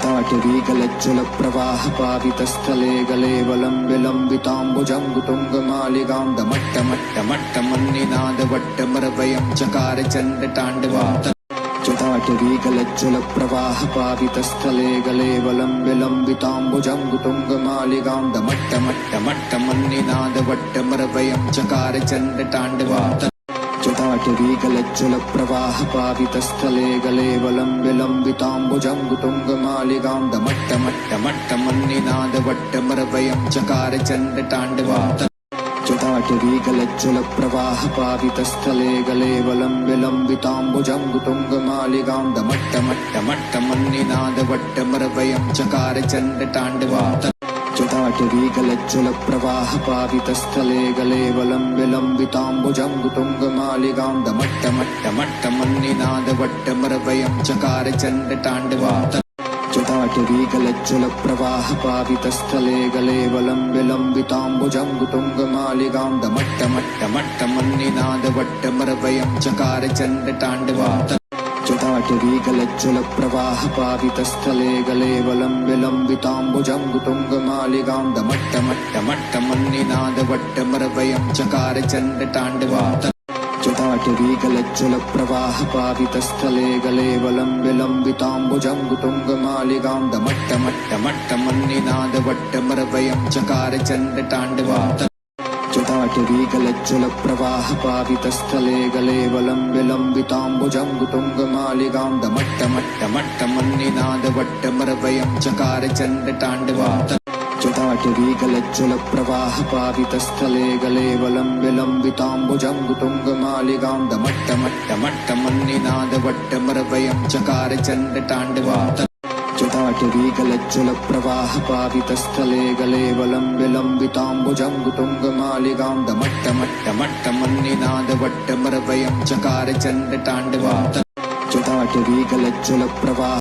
जटाटवीगलज्ज्वलप्रवाहपावितस्थले गले वलं विलम्बिताम्बुजङ्गुतुङ्गमालिकां दमट्टमट्टमट्टमन्निनादवट्टमरवयं चकार चण्डताण्डवं जटाटवीगलज्ज्वलप्रवाहपावितस्थले गले वलं विलम्बिताम्बुजङ्गुतुङ्गमालिकां दमट्टमट्टमट्टमन्निनादवट्टमरवयं चकार चण्डताण्डवं जटाटवीगलज्ज्वलप्रवाहपावितस्थले गले वलं विलम्बिताम्बुजङ्गुतुङ्गमालिकां दमट्टमट्टमट्टमन्निनादवट्टमरवयं चकार चण्डताण्डवं जटाटवीगलज्ज्वलप्रवाहपावितस्थले गले वलं विलम्बिताम्बुजङ्गुतुङ्गमालिकां दमट्टमट्टमट्टमन्निनादवट्टमरवयं चकार चण्डताण्डवं जटाटवीगलज्ज्वलप्रवाहपावितस्थले गले वलं विलम्बिताम्बुजङ्गुतुङ्गमालिकां दमट्टमट्टमट्टमन्निनादवट्टमरवयं चकार चण्डताण्डवं जटाटवीगलज्ज्वलप्रवाहपावितस्थले गले वलं विलम्बिताम्बुजङ्गुतुङ्गमालिकां दमट्टमट्टमट्टमन्निनादवट्टमरवयं चकार चण्डताण्डवं जटाटवीगलज्ज्वलप्रवाहपावितस्थले गले वलं विलम्बिताम्बुजङ्गुतुङ्गमालिकां दमट्टमट्टमट्टमन्निनादवट्टमरवयं चकार चण्डताण्डवं जटाटवीगलज्ज्वलप्रवाहपावितस्थले गले वलं विलम्बिताम्बुजङ्गुतुङ्गमालिकां दमट्टमट्टमट्टमन्निनादवट्टमरवयं चकार चण्डताण्डवं जटाटवीगलज्ज्वलप्रवाहपावितस्थले गले वलं विलम्बिताम्बुजङ्गुतुङ्गमालिकां दमट्टमट्टमट्टमन्निनादवट्टमरवयं चकार चण्डताण्डवं जटाटवीगलज्ज्वलप्रवाहपावितस्थले गले वलं विलम्बिताम्बुजङ्गुतुङ्गमालिकां दमट्टमट्टमट्टमन्निनादवट्टमरवयं चकार चण्डताण्डवं जटाटवीगलज्ज्वलप्रवाहपावितस्थले गले वलं विलम्बिताम्बुजङ्गुतुङ्गमालिकां दमट्टमट्टमट्टमन्निनादवट्टमरवयं चकार चण्डताण्डवं जटाटवीगलज्ज्वलप्रवाह